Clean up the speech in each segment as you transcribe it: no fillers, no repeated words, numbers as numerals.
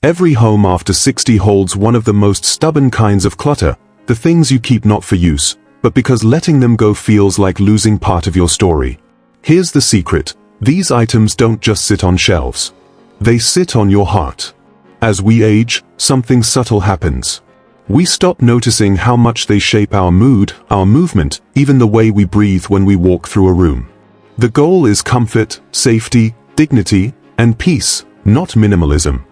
Every home after 60 holds one of the most stubborn kinds of clutter, the things you keep not for use, but because letting them go feels like losing part of your story. Here's the secret: these items don't just sit on shelves. They sit on your heart. As we age, something subtle happens. We stop noticing how much they shape our mood, our movement, even the way we breathe when we walk through a room. The goal is comfort, safety, dignity, and peace, not minimalism.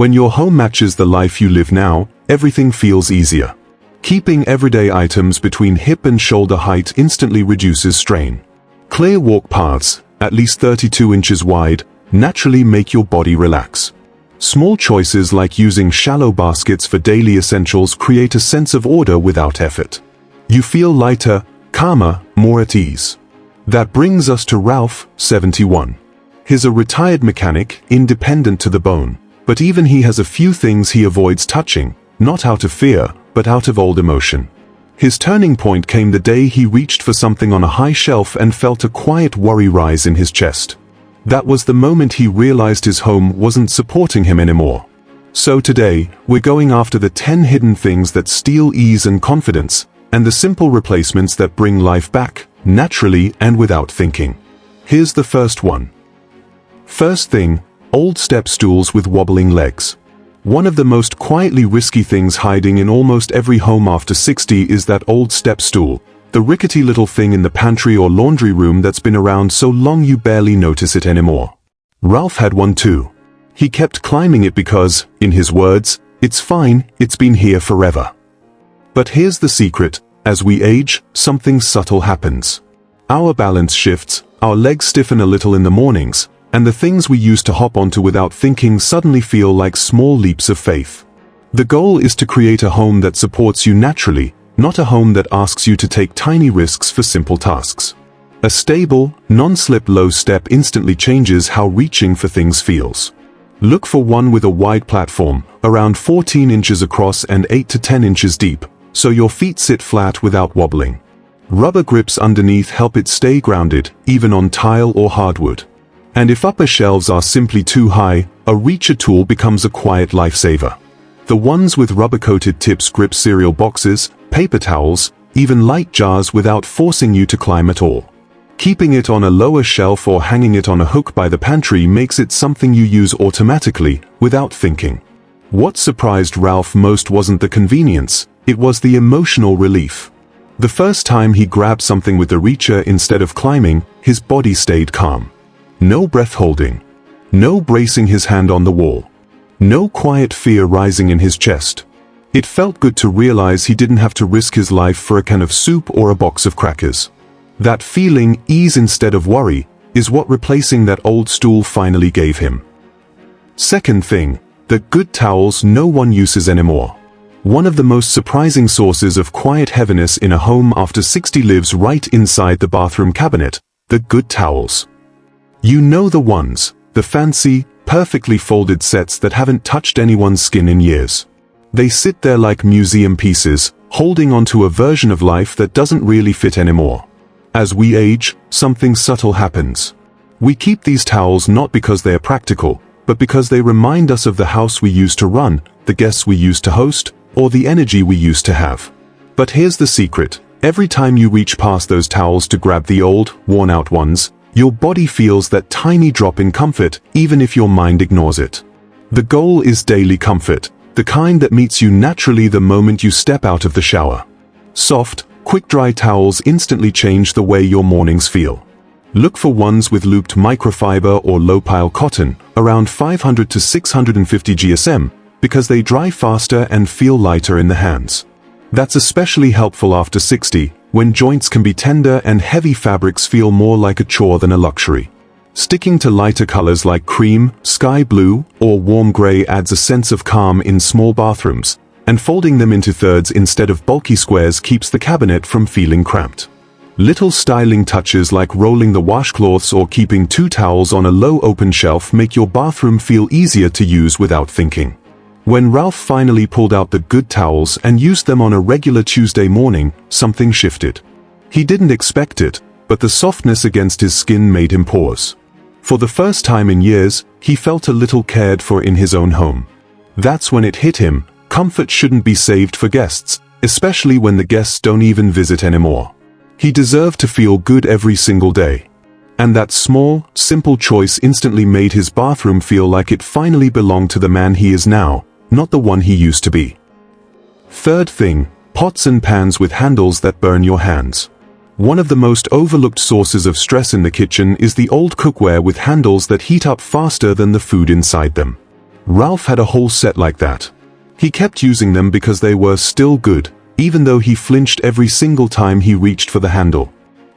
When your home matches the life you live now, everything feels easier. Keeping everyday items between hip and shoulder height instantly reduces strain. Clear walk paths, at least 32 inches wide, naturally make your body relax. Small choices like using shallow baskets for daily essentials create a sense of order without effort. You feel lighter, calmer, more at ease. That brings us to Ralph, 71. He's a retired mechanic, independent to the bone. But even he has a few things he avoids touching, not out of fear, but out of old emotion. His turning point came the day he reached for something on a high shelf and felt a quiet worry rise in his chest. That was the moment he realized his home wasn't supporting him anymore. So today, we're going after the 10 hidden things that steal ease and confidence, and the simple replacements that bring life back, naturally and without thinking. Here's the first one. First thing, old step stools with wobbling legs. One of the most quietly risky things hiding in almost every home after 60 is that old step stool, the rickety little thing in the pantry or laundry room that's been around so long you barely notice it anymore. Ralph had one too. He kept climbing it because, in his words, "It's fine, it's been here forever." But here's the secret: as we age, something subtle happens. Our balance shifts, our legs stiffen a little in the mornings, and the things we used to hop onto without thinking suddenly feel like small leaps of faith. The goal is to create a home that supports you naturally, not a home that asks you to take tiny risks for simple tasks. A stable, non-slip low step instantly changes how reaching for things feels. Look for one with a wide platform, around 14 inches across and 8 to 10 inches deep, so your feet sit flat without wobbling. Rubber grips underneath help it stay grounded, even on tile or hardwood. And if upper shelves are simply too high, a reacher tool becomes a quiet lifesaver. The ones with rubber-coated tips grip cereal boxes, paper towels, even light jars without forcing you to climb at all. Keeping it on a lower shelf or hanging it on a hook by the pantry makes it something you use automatically, without thinking. What surprised Ralph most wasn't the convenience, it was the emotional relief. The first time he grabbed something with the reacher instead of climbing, his body stayed calm. No breath holding. No bracing his hand on the wall. No quiet fear rising in his chest. It felt good to realize he didn't have to risk his life for a can of soup or a box of crackers. That feeling, ease instead of worry, is what replacing that old stool finally gave him. Second thing, the good towels no one uses anymore. One of the most surprising sources of quiet heaviness in a home after 60 lives right inside the bathroom cabinet, the good towels. You know the ones, the fancy, perfectly folded sets that haven't touched anyone's skin in years. They sit there like museum pieces, holding onto a version of life that doesn't really fit anymore. As we age, something subtle happens. We keep these towels not because they are practical, but because they remind us of the house we used to run, the guests we used to host, or the energy we used to have. But here's the secret: every time you reach past those towels to grab the old, worn-out ones, your body feels that tiny drop in comfort, even if your mind ignores it. The goal is daily comfort, the kind that meets you naturally the moment you step out of the shower. Soft, quick-dry towels instantly change the way your mornings feel. Look for ones with looped microfiber or low-pile cotton, around 500 to 650 GSM, because they dry faster and feel lighter in the hands. That's especially helpful after 60, when joints can be tender and heavy fabrics feel more like a chore than a luxury. Sticking to lighter colors like cream, sky blue, or warm gray adds a sense of calm in small bathrooms, and folding them into thirds instead of bulky squares keeps the cabinet from feeling cramped. Little styling touches like rolling the washcloths or keeping two towels on a low open shelf make your bathroom feel easier to use without thinking. When Ralph finally pulled out the good towels and used them on a regular Tuesday morning, something shifted. He didn't expect it, but the softness against his skin made him pause. For the first time in years, he felt a little cared for in his own home. That's when it hit him: comfort shouldn't be saved for guests, especially when the guests don't even visit anymore. He deserved to feel good every single day. And that small, simple choice instantly made his bathroom feel like it finally belonged to the man he is now, not the one he used to be. Third thing, pots and pans with handles that burn your hands. One of the most overlooked sources of stress in the kitchen is the old cookware with handles that heat up faster than the food inside them. Ralph had a whole set like that. He kept using them because they were still good, even though he flinched every single time he reached for the handle.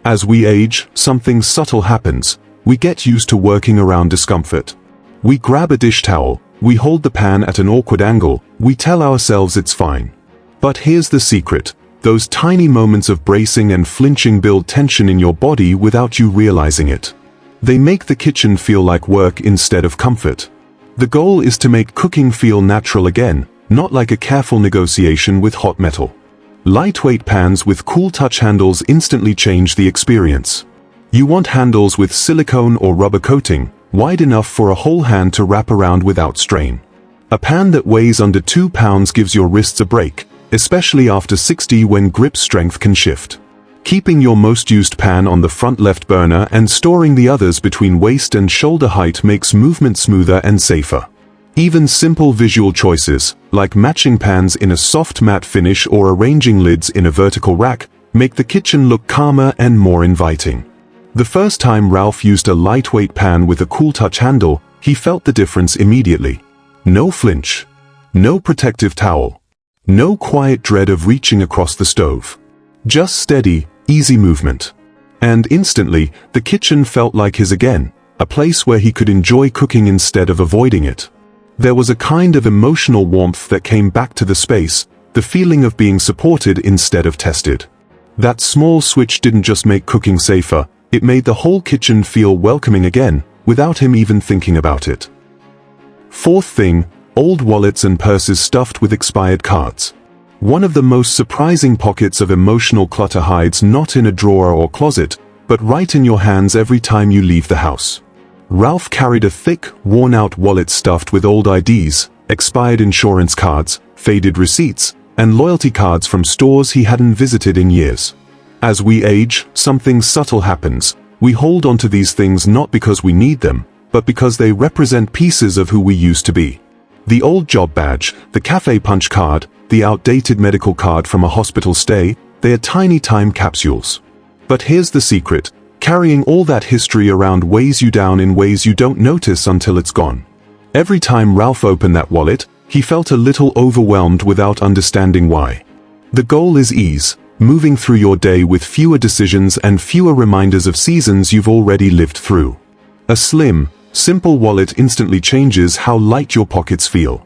As we age, something subtle happens. We get used to working around discomfort. We grab a dish towel, we hold the pan at an awkward angle, we tell ourselves it's fine. But here's the secret: those tiny moments of bracing and flinching build tension in your body without you realizing it. They make the kitchen feel like work instead of comfort. The goal is to make cooking feel natural again, not like a careful negotiation with hot metal. Lightweight pans with cool touch handles instantly change the experience. You want handles with silicone or rubber coating, wide enough for a whole hand to wrap around without strain. A pan that weighs under 2 pounds gives your wrists a break, especially after 60 when grip strength can shift. Keeping your most used pan on the front left burner and storing the others between waist and shoulder height makes movement smoother and safer. Even simple visual choices, like matching pans in a soft matte finish or arranging lids in a vertical rack, make the kitchen look calmer and more inviting. The first time Ralph used a lightweight pan with a cool touch handle, he felt the difference immediately. No flinch. No protective towel. No quiet dread of reaching across the stove. Just steady, easy movement. And instantly, the kitchen felt like his again, a place where he could enjoy cooking instead of avoiding it. There was a kind of emotional warmth that came back to the space, the feeling of being supported instead of tested. That small switch didn't just make cooking safer, it made the whole kitchen feel welcoming again, without him even thinking about it. Fourth thing, old wallets and purses stuffed with expired cards. One of the most surprising pockets of emotional clutter hides not in a drawer or closet, but right in your hands every time you leave the house. Ralph carried a thick, worn-out wallet stuffed with old IDs, expired insurance cards, faded receipts, and loyalty cards from stores he hadn't visited in years. As we age, something subtle happens. We hold onto these things not because we need them, but because they represent pieces of who we used to be. The old job badge, the cafe punch card, the outdated medical card from a hospital stay, they are tiny time capsules. But here's the secret: carrying all that history around weighs you down in ways you don't notice until it's gone. Every time Ralph opened that wallet, he felt a little overwhelmed without understanding why. The goal is ease, moving through your day with fewer decisions and fewer reminders of seasons you've already lived through. A slim, simple wallet instantly changes how light your pockets feel.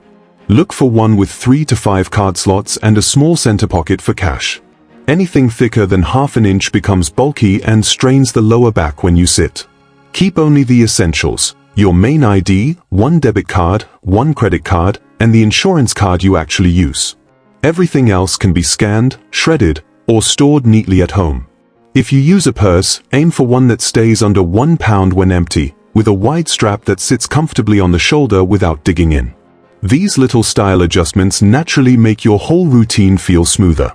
Look for one with 3 to 5 card slots and a small center pocket for cash. Anything thicker than ½ an inch becomes bulky and strains the lower back when you sit. Keep only the essentials: your main ID, one debit card, one credit card, and the insurance card you actually use. Everything else can be scanned, shredded, or stored neatly at home. If you use a purse, aim for one that stays under 1 pound when empty, with a wide strap that sits comfortably on the shoulder without digging in. These little style adjustments naturally make your whole routine feel smoother.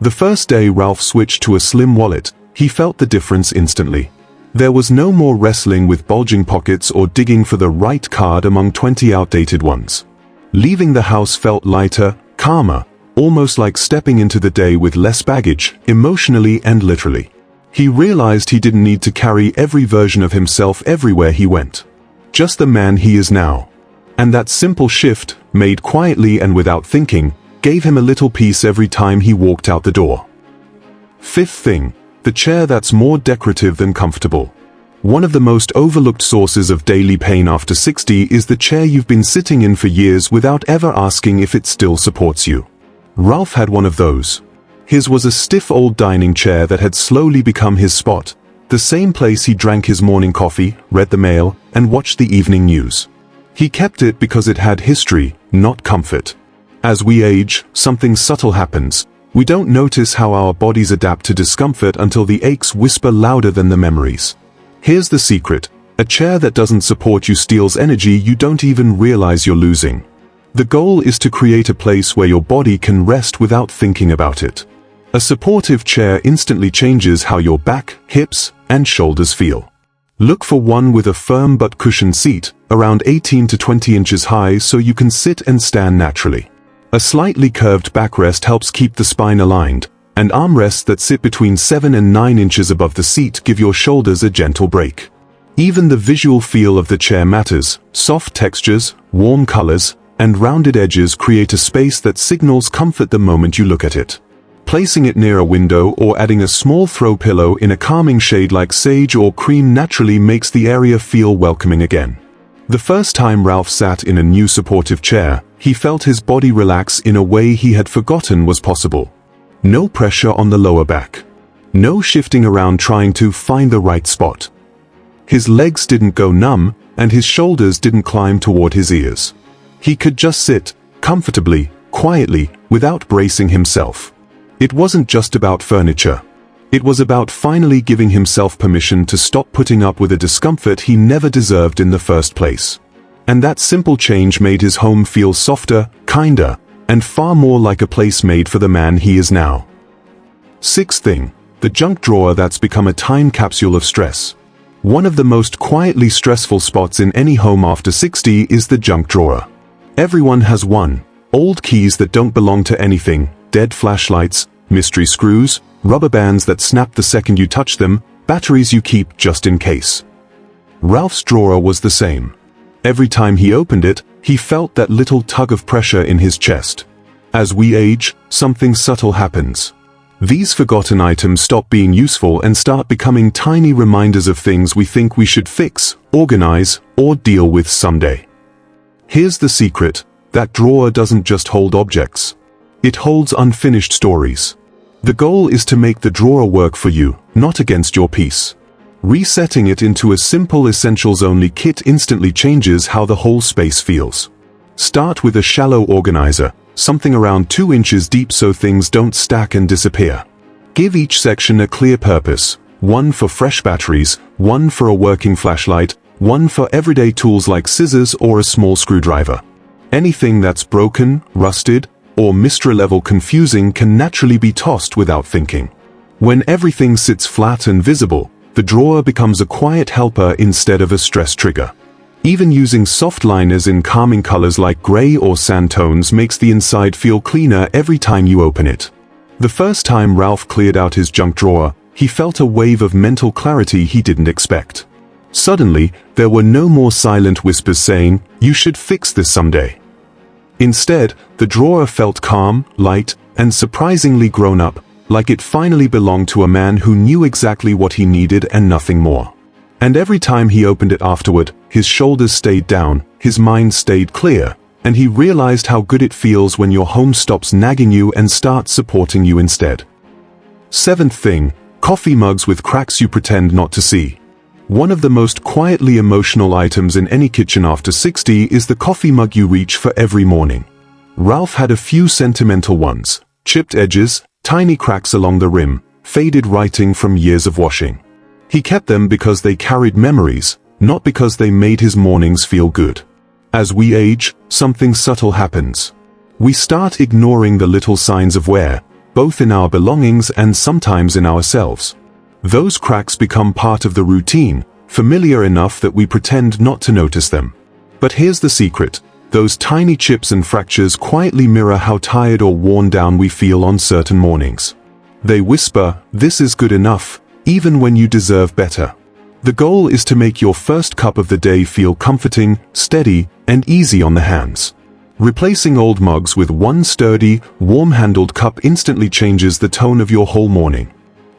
The first day Ralph switched to a slim wallet, he felt the difference instantly. There was no more wrestling with bulging pockets or digging for the right card among 20 outdated ones. Leaving the house felt lighter, calmer, almost like stepping into the day with less baggage, emotionally and literally. He realized he didn't need to carry every version of himself everywhere he went. Just the man he is now. And that simple shift, made quietly and without thinking, gave him a little peace every time he walked out the door. Fifth thing, the chair that's more decorative than comfortable. One of the most overlooked sources of daily pain after 60 is the chair you've been sitting in for years without ever asking if it still supports you. Ralph had one of those. His was a stiff old dining chair that had slowly become his spot, the same place he drank his morning coffee, read the mail, and watched the evening news. He kept it because it had history, not comfort. As we age, something subtle happens. We don't notice how our bodies adapt to discomfort until the aches whisper louder than the memories. Here's the secret: a chair that doesn't support you steals energy you don't even realize you're losing. The goal is to create a place where your body can rest without thinking about it. A supportive chair instantly changes how your back, hips, and shoulders feel. Look for one with a firm but cushioned seat, around 18 to 20 inches high, so you can sit and stand naturally. A slightly curved backrest helps keep the spine aligned, and armrests that sit between 7 and 9 inches above the seat give your shoulders a gentle break. Even the visual feel of the chair matters. Soft textures, warm colors, and rounded edges create a space that signals comfort the moment you look at it. Placing it near a window or adding a small throw pillow in a calming shade like sage or cream naturally makes the area feel welcoming again. The first time Ralph sat in a new supportive chair, he felt his body relax in a way he had forgotten was possible. No pressure on the lower back. No shifting around trying to find the right spot. His legs didn't go numb, and his shoulders didn't climb toward his ears. He could just sit, comfortably, quietly, without bracing himself. It wasn't just about furniture. It was about finally giving himself permission to stop putting up with a discomfort he never deserved in the first place. And that simple change made his home feel softer, kinder, and far more like a place made for the man he is now. Sixth thing, the junk drawer that's become a time capsule of stress. One of the most quietly stressful spots in any home after 60 is the junk drawer. Everyone has one. Old keys that don't belong to anything, dead flashlights, mystery screws, rubber bands that snap the second you touch them, batteries you keep just in case. Ralph's drawer was the same. Every time he opened it, he felt that little tug of pressure in his chest. As we age, something subtle happens. These forgotten items stop being useful and start becoming tiny reminders of things we think we should fix, organize, or deal with someday. Here's the secret: that drawer doesn't just hold objects. It holds unfinished stories. The goal is to make the drawer work for you, not against your peace. Resetting it into a simple essentials-only kit instantly changes how the whole space feels. Start with a shallow organizer, something around 2 inches deep so things don't stack and disappear. Give each section a clear purpose: one for fresh batteries, one for a working flashlight, one for everyday tools like scissors or a small screwdriver. Anything that's broken, rusted, or mistra-level confusing can naturally be tossed without thinking. When everything sits flat and visible, the drawer becomes a quiet helper instead of a stress trigger. Even using soft liners in calming colors like gray or sand tones makes the inside feel cleaner every time you open it. The first time Ralph cleared out his junk drawer, he felt a wave of mental clarity he didn't expect. Suddenly, there were no more silent whispers saying, "You should fix this someday." Instead, the drawer felt calm, light, and surprisingly grown up, like it finally belonged to a man who knew exactly what he needed and nothing more. And every time he opened it afterward, his shoulders stayed down, his mind stayed clear, and he realized how good it feels when your home stops nagging you and starts supporting you instead. Seventh thing, coffee mugs with cracks you pretend not to see. One of the most quietly emotional items in any kitchen after 60 is the coffee mug you reach for every morning. Ralph had a few sentimental ones: chipped edges, tiny cracks along the rim, faded writing from years of washing. He kept them because they carried memories, not because they made his mornings feel good. As we age, something subtle happens. We start ignoring the little signs of wear, both in our belongings and sometimes in ourselves. Those cracks become part of the routine, familiar enough that we pretend not to notice them. But here's the secret: those tiny chips and fractures quietly mirror how tired or worn down we feel on certain mornings. They whisper, "This is good enough," even when you deserve better. The goal is to make your first cup of the day feel comforting, steady, and easy on the hands. Replacing old mugs with one sturdy, warm-handled cup instantly changes the tone of your whole morning.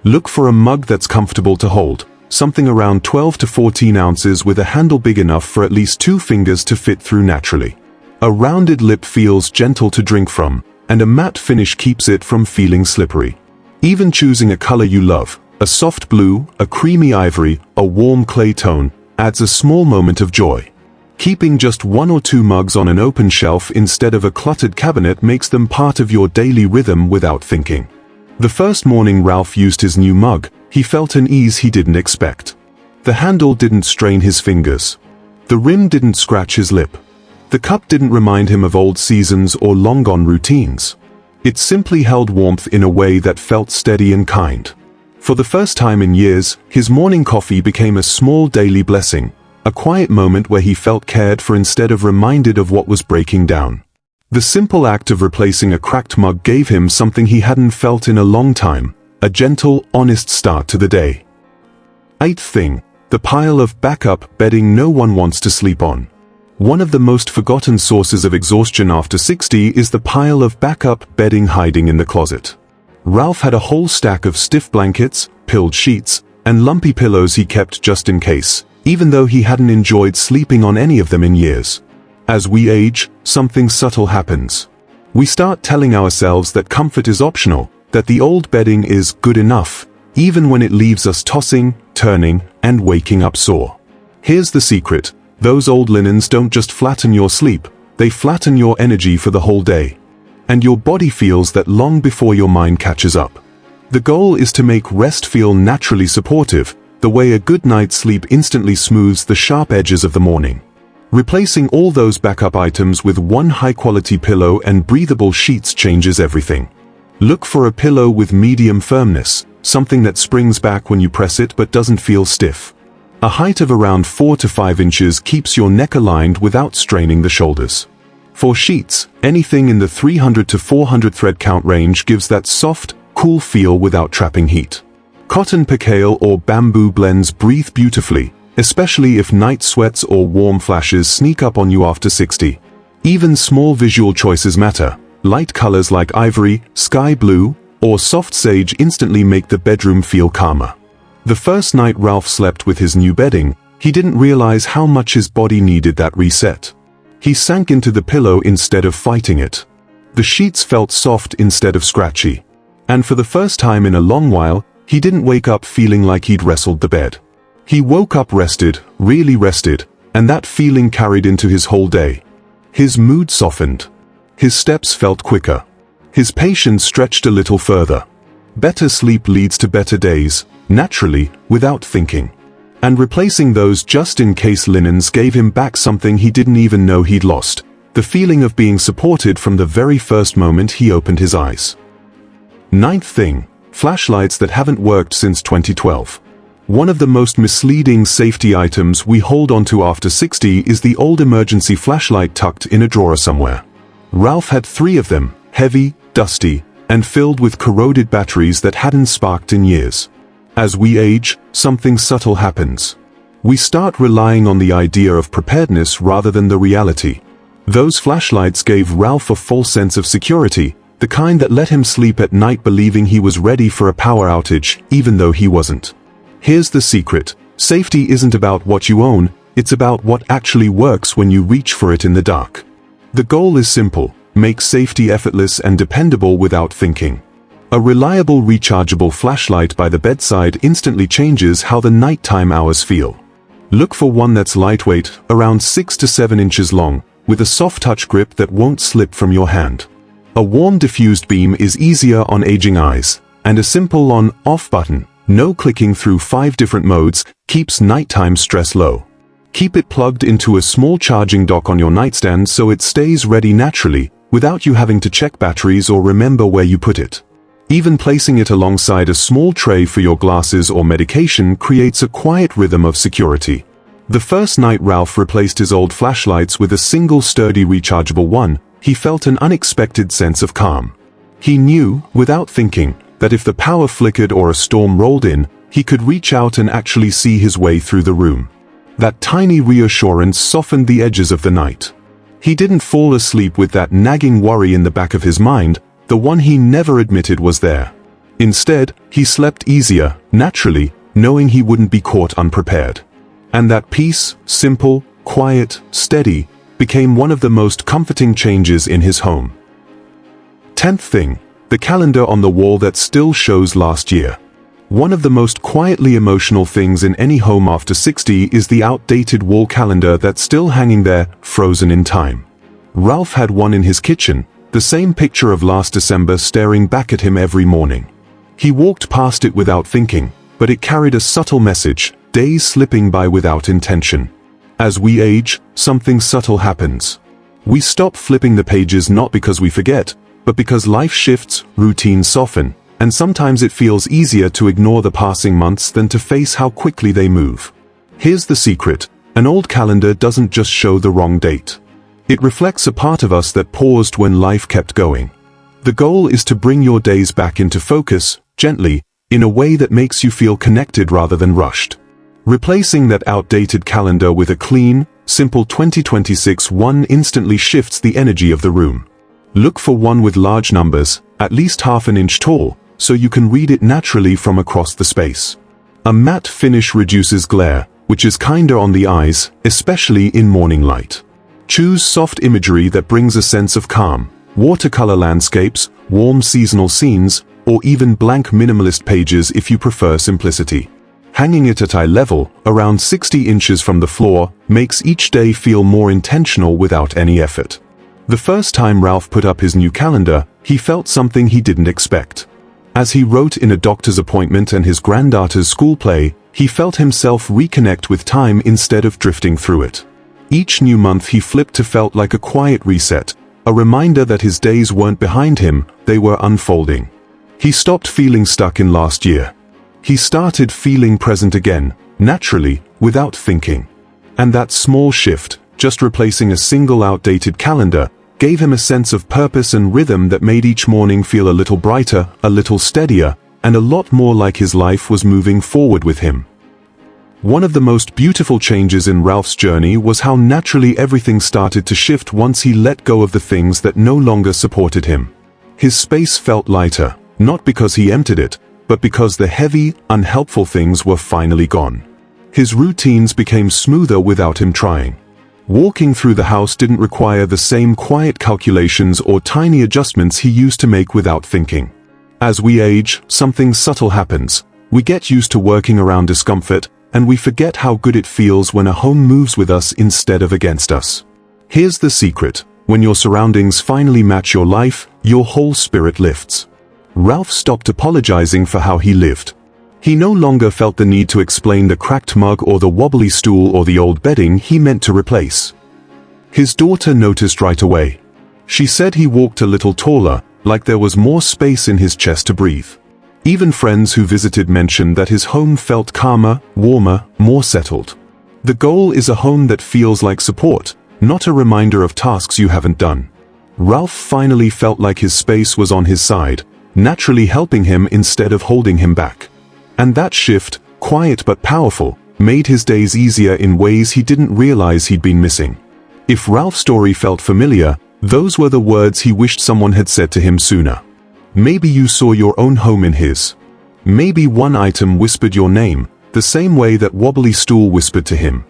Look for a mug that's comfortable to hold, something around 12 to 14 ounces with a handle big enough for at least 2 fingers to fit through naturally. A rounded lip feels gentle to drink from, and a matte finish keeps it from feeling slippery. Even choosing a color you love, a soft blue, a creamy ivory, a warm clay tone, adds a small moment of joy. Keeping just 1 or 2 mugs on an open shelf instead of a cluttered cabinet makes them part of your daily rhythm without thinking. The first morning Ralph used his new mug, he felt an ease he didn't expect. The handle didn't strain his fingers. The rim didn't scratch his lip. The cup didn't remind him of old seasons or long-gone routines. It simply held warmth in a way that felt steady and kind. For the first time in years, his morning coffee became a small daily blessing, a quiet moment where he felt cared for instead of reminded of what was breaking down. The simple act of replacing a cracked mug gave him something he hadn't felt in a long time, a gentle, honest start to the day. Eighth thing, the pile of backup bedding no one wants to sleep on. One of the most forgotten sources of exhaustion after 60 is the pile of backup bedding hiding in the closet. Ralph had a whole stack of stiff blankets, pilled sheets, and lumpy pillows he kept just in case, even though he hadn't enjoyed sleeping on any of them in years. As we age, something subtle happens. We start telling ourselves that comfort is optional, that the old bedding is good enough, even when it leaves us tossing, turning, and waking up sore. Here's the secret: those old linens don't just flatten your sleep, they flatten your energy for the whole day. And your body feels that long before your mind catches up. The goal is to make rest feel naturally supportive, the way a good night's sleep instantly smooths the sharp edges of the morning. Replacing all those backup items with one high-quality pillow and breathable sheets changes everything. Look for a pillow with medium firmness, something that springs back when you press it but doesn't feel stiff. A height of around 4 to 5 inches keeps your neck aligned without straining the shoulders. For sheets, anything in the 300 to 400 thread count range gives that soft, cool feel without trapping heat. Cotton percale or bamboo blends breathe beautifully, especially if night sweats or warm flashes sneak up on you after 60. Even small visual choices matter. Light colors like ivory, sky blue, or soft sage instantly make the bedroom feel calmer. The first night Ralph slept with his new bedding, he didn't realize how much his body needed that reset. He sank into the pillow instead of fighting it. The sheets felt soft instead of scratchy. And for the first time in a long while, he didn't wake up feeling like he'd wrestled the bed. He woke up rested, really rested, and that feeling carried into his whole day. His mood softened. His steps felt quicker. His patience stretched a little further. Better sleep leads to better days, naturally, without thinking. And replacing those just-in-case linens gave him back something he didn't even know he'd lost, the feeling of being supported from the very first moment he opened his eyes. Ninth thing, flashlights that haven't worked since 2012. One of the most misleading safety items we hold onto after 60 is the old emergency flashlight tucked in a drawer somewhere. Ralph had 3 of them, heavy, dusty, and filled with corroded batteries that hadn't sparked in years. As we age, something subtle happens. We start relying on the idea of preparedness rather than the reality. Those flashlights gave Ralph a false sense of security, the kind that let him sleep at night believing he was ready for a power outage, even though he wasn't. Here's the secret: safety isn't about what you own, it's about what actually works when you reach for it in the dark. The goal is simple: make safety effortless and dependable without thinking. A reliable rechargeable flashlight by the bedside instantly changes how the nighttime hours feel. Look for one that's lightweight, around 6 to 7 inches long, with a soft touch grip that won't slip from your hand. A warm diffused beam is easier on aging eyes, and a simple on-off button, no clicking through 5 different modes, keeps nighttime stress low. Keep it plugged into a small charging dock on your nightstand so it stays ready naturally, without you having to check batteries or remember where you put it. Even placing it alongside a small tray for your glasses or medication creates a quiet rhythm of security. The first night Ralph replaced his old flashlights with a single sturdy rechargeable one, he felt an unexpected sense of calm. He knew, without thinking, that if the power flickered or a storm rolled in, he could reach out and actually see his way through the room. That tiny reassurance softened the edges of the night. He didn't fall asleep with that nagging worry in the back of his mind, the one he never admitted was there. Instead, he slept easier, naturally, knowing he wouldn't be caught unprepared. And that peace, simple, quiet, steady, became one of the most comforting changes in his home. 10th thing, the calendar on the wall that still shows last year. One of the most quietly emotional things in any home after 60 is the outdated wall calendar that's still hanging there, frozen in time. Ralph had one in his kitchen, the same picture of last December staring back at him every morning. He walked past it without thinking, but it carried a subtle message: days slipping by without intention. As we age, something subtle happens. We stop flipping the pages not because we forget, but because life shifts, routines soften, and sometimes it feels easier to ignore the passing months than to face how quickly they move. Here's the secret: an old calendar doesn't just show the wrong date. It reflects a part of us that paused when life kept going. The goal is to bring your days back into focus, gently, in a way that makes you feel connected rather than rushed. Replacing that outdated calendar with a clean, simple 2026 one instantly shifts the energy of the room. Look for one with large numbers, at least half an inch tall, so you can read it naturally from across the space. A matte finish reduces glare, which is kinder on the eyes, especially in morning light. Choose soft imagery that brings a sense of calm: watercolor landscapes, warm seasonal scenes, or even blank minimalist pages if you prefer simplicity. Hanging it at eye level, around 60 inches from the floor, makes each day feel more intentional without any effort. The first time Ralph put up his new calendar, he felt something he didn't expect. As he wrote in a doctor's appointment and his granddaughter's school play, he felt himself reconnect with time instead of drifting through it. Each new month he flipped to felt like a quiet reset, a reminder that his days weren't behind him, they were unfolding. He stopped feeling stuck in last year. He started feeling present again, naturally, without thinking. And that small shift, just replacing a single outdated calendar, gave him a sense of purpose and rhythm that made each morning feel a little brighter, a little steadier, and a lot more like his life was moving forward with him. One of the most beautiful changes in Ralph's journey was how naturally everything started to shift once he let go of the things that no longer supported him. His space felt lighter, not because he emptied it, but because the heavy, unhelpful things were finally gone. His routines became smoother without him trying. Walking through the house didn't require the same quiet calculations or tiny adjustments he used to make without thinking. As we age, something subtle happens. We get used to working around discomfort, and we forget how good it feels when a home moves with us instead of against us. Here's the secret: when your surroundings finally match your life, your whole spirit lifts. Ralph stopped apologizing for how he lived. He no longer felt the need to explain the cracked mug or the wobbly stool or the old bedding he meant to replace. His daughter noticed right away. She said he walked a little taller, like there was more space in his chest to breathe. Even friends who visited mentioned that his home felt calmer, warmer, more settled. The goal is a home that feels like support, not a reminder of tasks you haven't done. Ralph finally felt like his space was on his side, naturally helping him instead of holding him back. And that shift, quiet but powerful, made his days easier in ways he didn't realize he'd been missing. If Ralph's story felt familiar, those were the words he wished someone had said to him sooner. Maybe you saw your own home in his. Maybe one item whispered your name, the same way that wobbly stool whispered to him.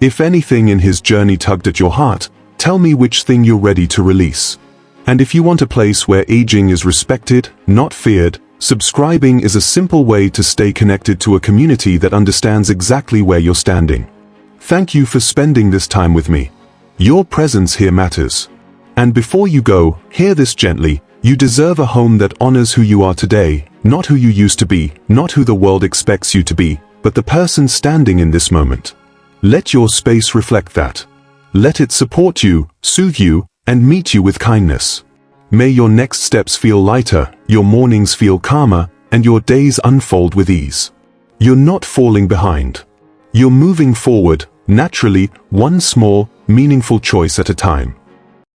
If anything in his journey tugged at your heart, tell me which thing you're ready to release. And if you want a place where aging is respected, not feared, subscribing is a simple way to stay connected to a community that understands exactly where you're standing. Thank you for spending this time with me. Your presence here matters. And before you go, hear this gently: you deserve a home that honors who you are today, not who you used to be, not who the world expects you to be, but the person standing in this moment. Let your space reflect that. Let it support you, soothe you, and meet you with kindness. May your next steps feel lighter, your mornings feel calmer, and your days unfold with ease. You're not falling behind. You're moving forward, naturally, one small, meaningful choice at a time.